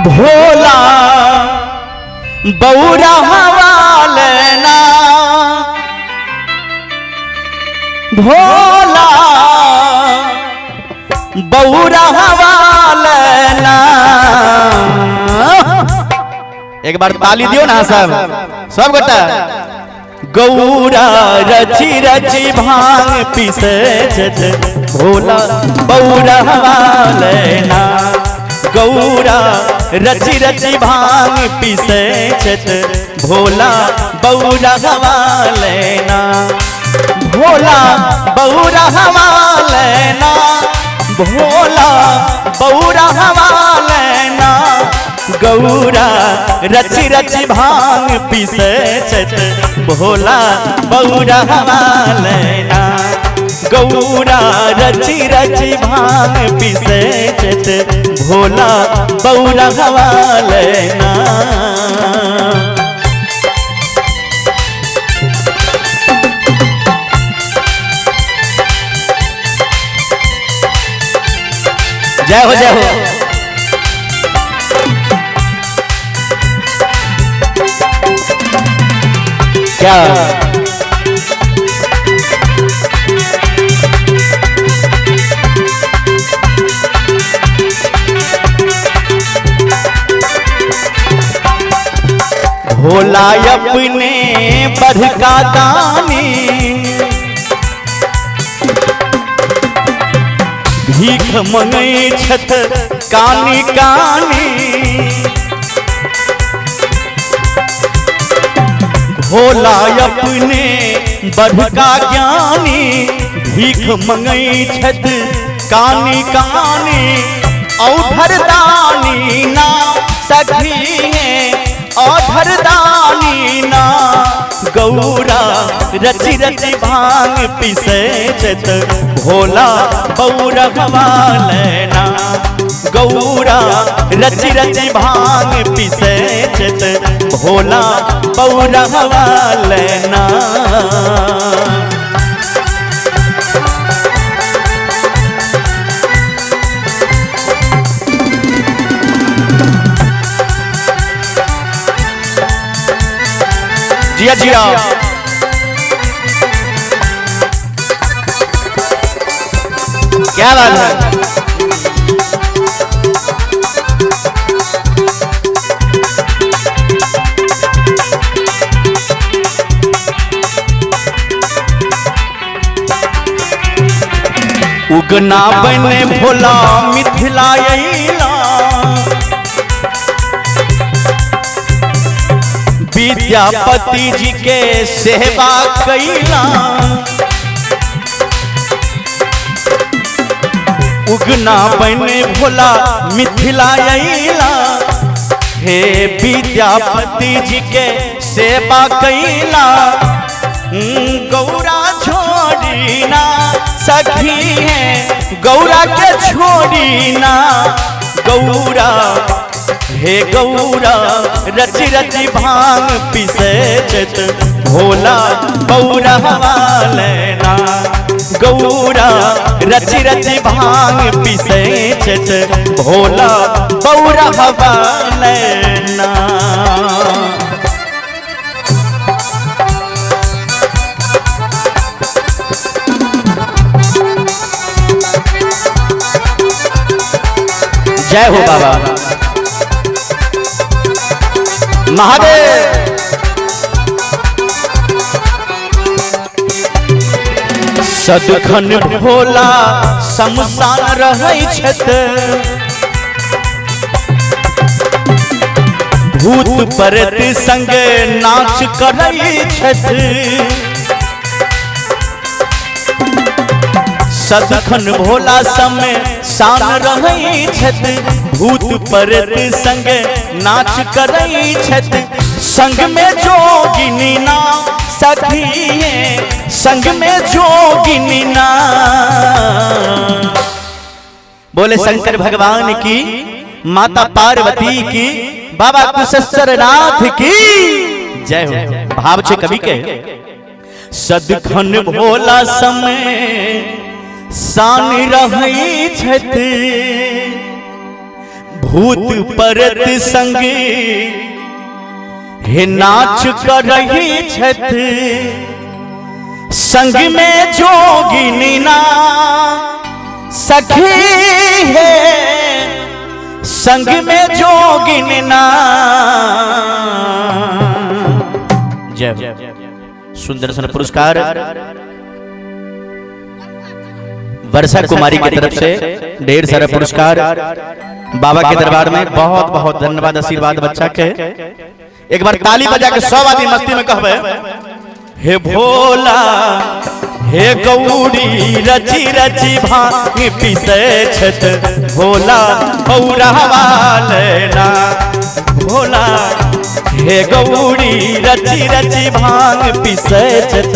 भोला बौरा हवालना भोला बौरा हवालना। एक बार ताली दियो ना सब गोटा। गौरा रची रची भांग पीसे भोला बौरा हवालना। गौरा रची रची भांग पीसे भोला बौरा हवालना। भोला बौरा हवालना भोला बौरा हवालना। गौरा रची रची भांग पीसे भोला बौरा हवालना। गौरा रची रची भांग पीसे भोला बौरा हवालना। जय हो जय हो। क्या भोला अपने बड़का दानी भीख मंगई छत कानी कानी। भोला अपने बड़का ज्ञानी भीख मंगई छत कानी कानी। औधर दानी ना सखी है औधर दानी ना। गौरा रची रची भांग पीसे भोला बौरा हवालना। गौरा रची रची भांग पीसे भोला बौरा हवालना। जिया जिया क्या बात है। उगना बने भोला मिथिला अइला। विद्यापति जी के सेवा कैला। उगना बने भोला मिथिला अइला। हे विद्यापति जी के सेवा कैला। गौरा छोड़ी ना सखी है गौरा के छोड़ी ना। गौरा हे गौरा रची रची भांग पीसे भोला बौरा हवालना। गौरा रची रची भांग पीसे भोला बौरा हवालना। जय हो बाबा महादेव। सदखन भोला शमशान रहै छथ। भूत प्रेत संग नाच करै छथ। सदखन भोला शमशान रहै छथ। भूत प्रेत संग नाच करै छथ। संग में जोगिनी ना सखी है संग में जोगिनी ना। बोले शंकर भगवान की माता पार्वती की बाबा कुशेश्वरनाथ की जय हो। भाव छे कवि के। सदखन भोला समय शान रहै छथि। भूत परत संग हे नाच कर रही छत, संग में जोगिनी ना सखी है, संग में जोगिनी ना। जय सुंदर पुरस्कार वर्षा कुमारी की तरफ से ढेर सारा पुरस्कार बाबा के दरबार में। बहुत बहुत धन्यवाद, आशीर्वाद बच्चा के। एक बार ताली बजा के 100 आदमी मस्ती में कहबे, हे भोला हे गौरी रची रची भांग पीसे छत, भोला पौरावा लेना। भोला हे गौरी रची रची भांग पीसे छत,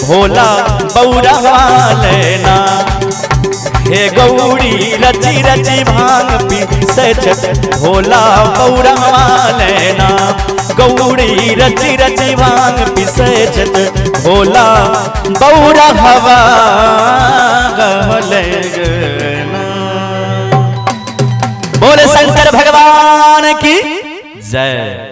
भोला पौरावा लेना। हे गौरी रची रची भांग पीसे छत, भोला पौरावा लेना। गौरी रची रची भांग पीसे छत, भोला पौरावा लेना। बोले शंकर भगवान की जय।